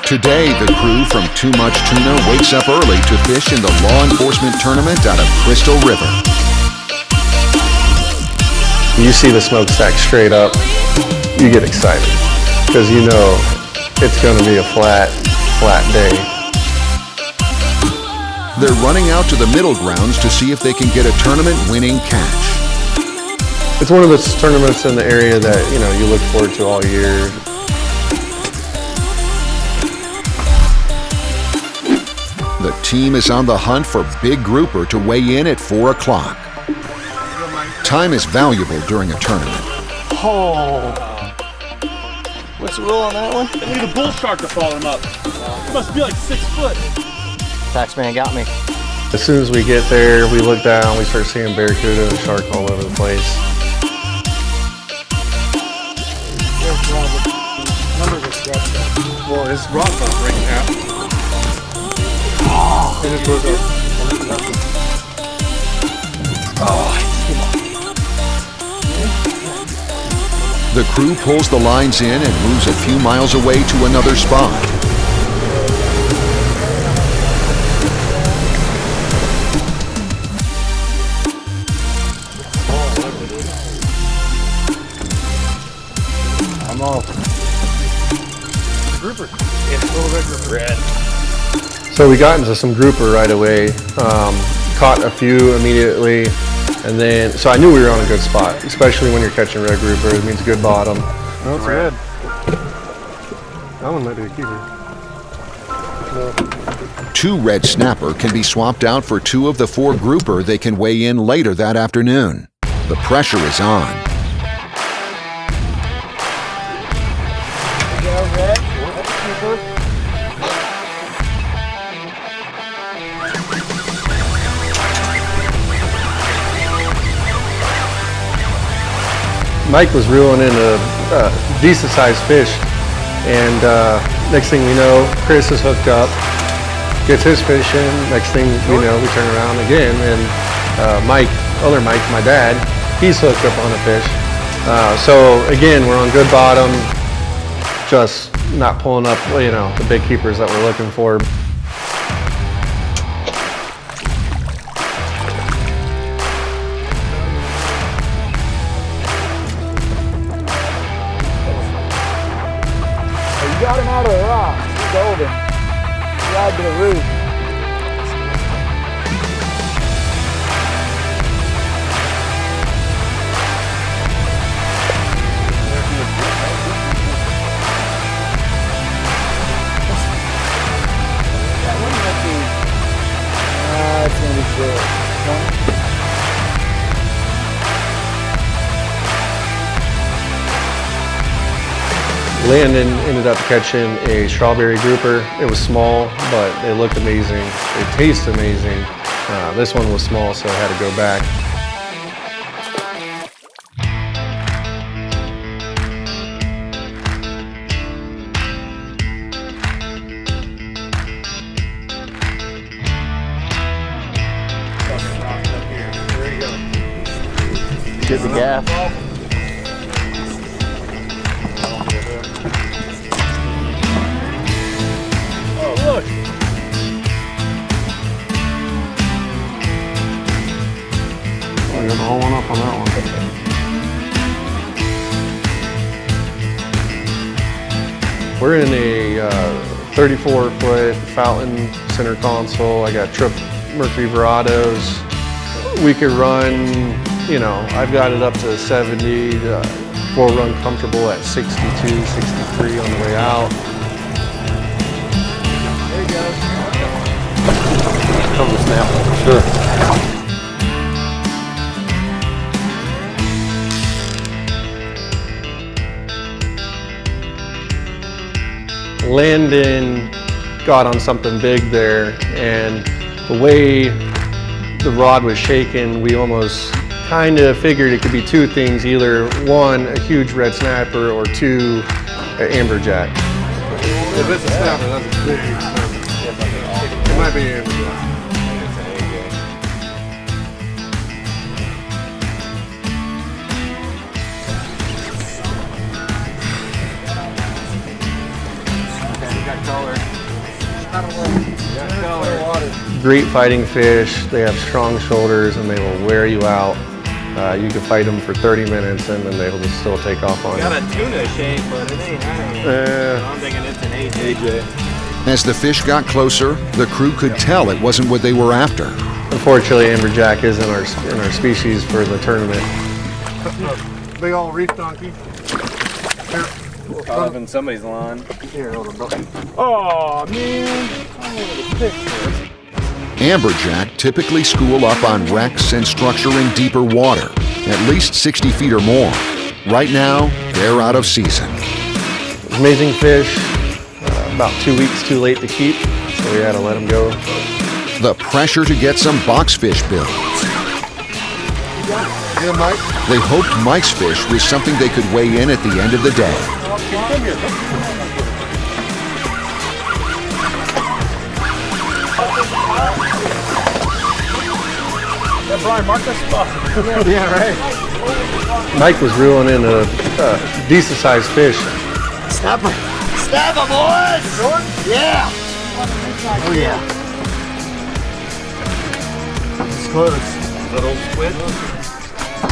Today, the crew from Too Much Tuna wakes up early to fish in the law enforcement tournament out of Crystal River. You see the smokestack straight up, you get excited because you know it's going to be a flat day. They're running out to the middle grounds to see if they can get a tournament-winning catch. It's one of those tournaments in the area that, you know, you look forward to all year. The team is on the hunt for big grouper to weigh in at 4 o'clock. Time is valuable during a tournament. Oh. What's the rule on that one? They need a bull shark to follow him up. It must be like 6 foot. Taxman got me. As soon as we get there, we look down, we start seeing barracuda and shark all over the place. Well, his rod's not breaking out. The crew pulls the lines in and moves a few miles away to another spot. I'm off. Grouper. It's a little bit red. So we got into some grouper right away, caught a few immediately, and then, so I knew we were on a good spot, especially when you're catching red grouper. It means good bottom. That's red. That one might be a keeper. No. 2 red snapper can be swapped out for 2 of the 4 grouper they can weigh in later that afternoon. The pressure is on. Mike was reeling in a decent sized fish, and next thing we know, Chris is hooked up, gets his fish in. Next thing we know, we turn around again, and Mike, other Mike, my dad, he's hooked up on a fish. So again, we're on good bottom, just not pulling up, you know, the big keepers that we're looking for. Got him out of the rock. He's golden. Right to the roof. That one might be. It's gonna be short. Landon ended up catching a strawberry grouper. It was small, but they looked amazing. They taste amazing. This one was small, so I had to go back. Get the gaff. Look. I got the whole one up on that one. We're in a 34-foot fountain center console. I got trip Mercury Verados. We could run, you know, I've got it up to 70. We'll run comfortable at 62, 63 on the way out. Cover the snap. Sure. Landon got on something big there, and the way the rod was shaking, we almost kind of figured it could be 2 things, either 1, a huge red snapper, or 2, an amberjack. If it's a snapper, that's a big snapper. It might be an amberjack. got color. Got color. Great fighting fish. They have strong shoulders and they will wear you out. You can fight them for 30 minutes and then they'll just still take off on you. Got a tuna shape, but it ain't. I'm thinking it's an AJ. As the fish got closer, the crew could tell it wasn't what they were after. Unfortunately, amberjack is in our species for the tournament. Big old reef donkey. Caught up in somebody's lawn. Here, hold on, bro. Oh, man. Amberjack typically school up on wrecks and structure in deeper water, at least 60 feet or more. Right now, they're out of season. Amazing fish, about 2 weeks too late to keep, so we had to let them go. The pressure to get some box fish builds. Yeah, Mike. They hoped Mike's fish was something they could weigh in at the end of the day. Yeah, Brian, mark that spot. Yeah, right. Mike was reeling in a decent sized fish. Snap her. Snap her, boys! Yeah! Oh, yeah. It's close. Little squid.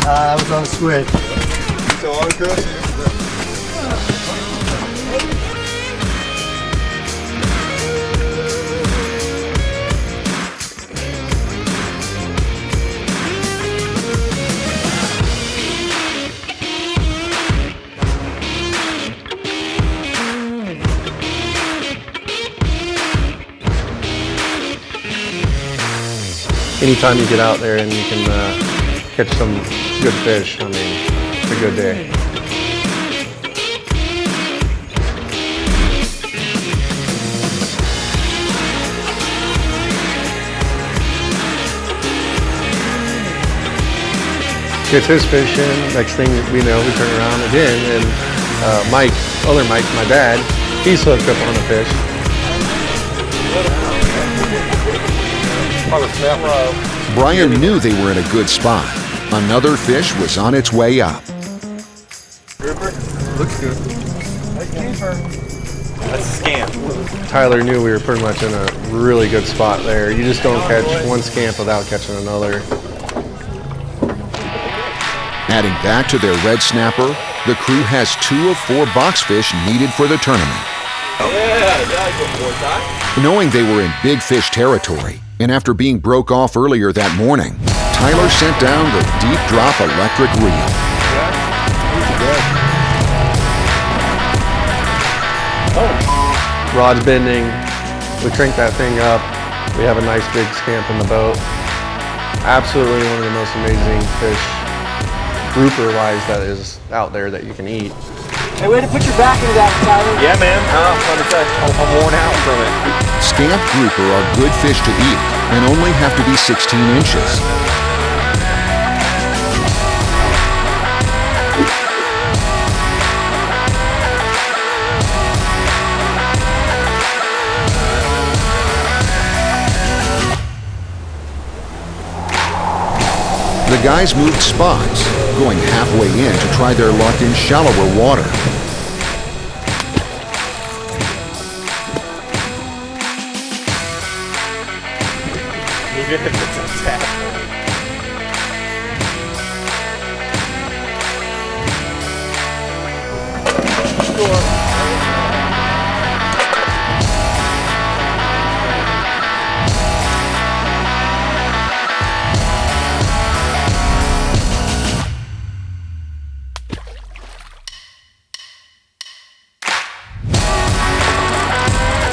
That was on a squid. So on across here. Anytime you get out there and you can catch some good fish, I mean, it's a good day. Gets his fish in, next thing we know, we turn around again, and Mike, other Mike, my dad, he's hooked up on a fish. Brian knew they were in a good spot. Another fish was on its way up. Looks good. That's a scamp. Tyler knew we were pretty much in a really good spot there. You just don't catch one scamp without catching another. Adding that to their red snapper, the crew has 2 of 4 box fish needed for the tournament. Knowing they were in big fish territory, and after being broke off earlier that morning, Tyler sent down the deep drop electric reel. Rod's bending, we crank that thing up, we have a nice big scamp in the boat. Absolutely one of the most amazing fish, grouper-wise, that is out there that you can eat. Hey, way to put your back into that, Tyler. Yeah, man. I'm worn out from it. Scamp grouper are good fish to eat and only have to be 16 inches. The guys moved spots, going halfway in to try their luck in shallower water. Even if it's a tap.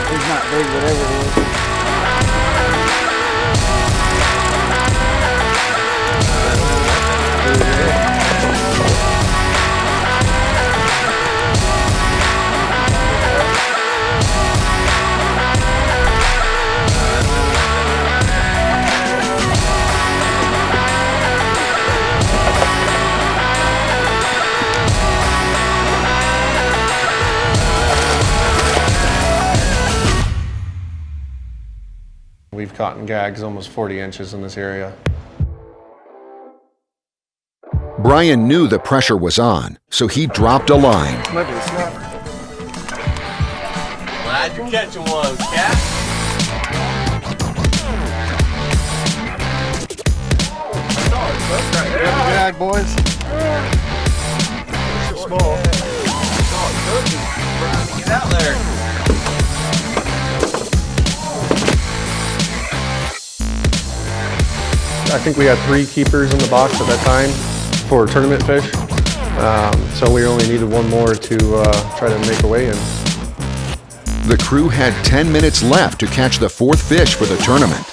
He's not big, whatever it is. We've caught in gags almost 40 inches in this area. Brian knew the pressure was on, so he dropped a line. Might be a snapper. Glad you're catching one, cat. Gag, boys. Small. Get out there. I think we had 3 keepers in the box at that time for tournament fish. So we only needed one more to try to make a weigh-in. The crew had 10 minutes left to catch the 4th fish for the tournament.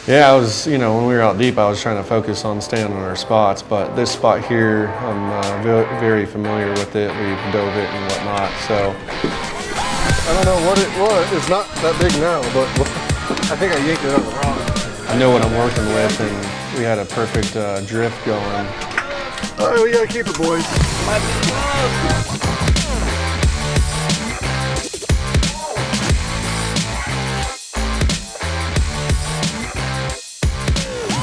Yeah, I was, when we were out deep, I was trying to focus on staying on our spots, but this spot here, I'm very familiar with it. We've dove it and whatnot, so. I don't know what it was. It's not that big now, but I think I yanked it on the rock. I know what I'm working with, and we had a perfect drift going. All right, we gotta keep it, boys.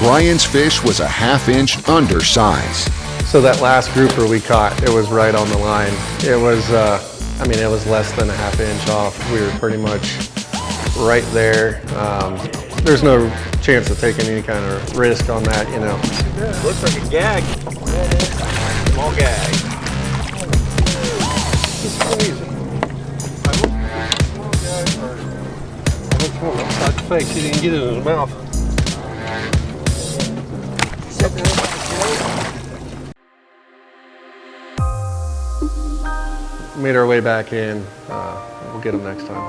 Brian's fish was a ½ inch undersize. So that last grouper we caught, it was right on the line. It was, it was less than a ½ inch off. We were pretty much right there. There's no chance of taking any kind of risk on that, Looks like a gag. Small gag. It's crazy. I looked for him outside the face. He didn't get it in his mouth. Made our way back in. We'll get them next time.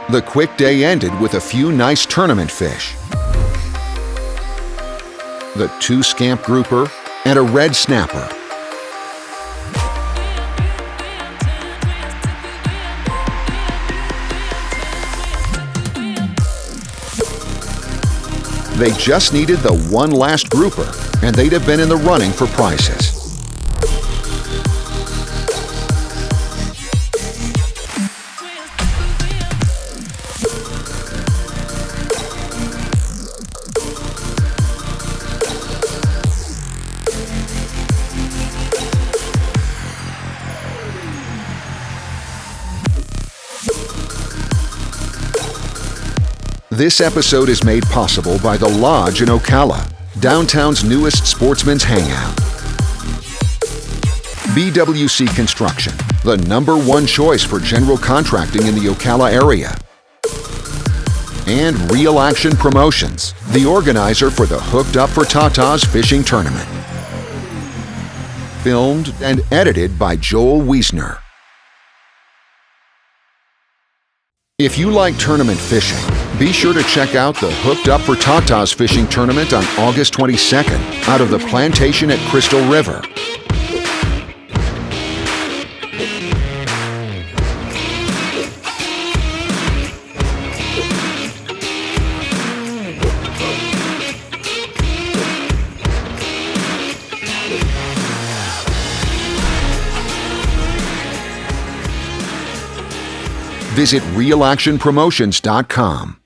The quick day ended with a few nice tournament fish. The 2 scamp grouper and a red snapper. They just needed the one last grouper, and they'd have been in the running for prizes. This episode is made possible by The Lodge in Ocala, downtown's newest sportsman's hangout. BWC Construction, the #1 choice for general contracting in the Ocala area. And Real Action Promotions, the organizer for the Hooked Up for Tatas fishing tournament. Filmed and edited by Joel Wiesner. If you like tournament fishing, be sure to check out the Hooked Up for Tatas fishing tournament on August 22nd out of the Plantation at Crystal River. Visit realactionpromotions.com.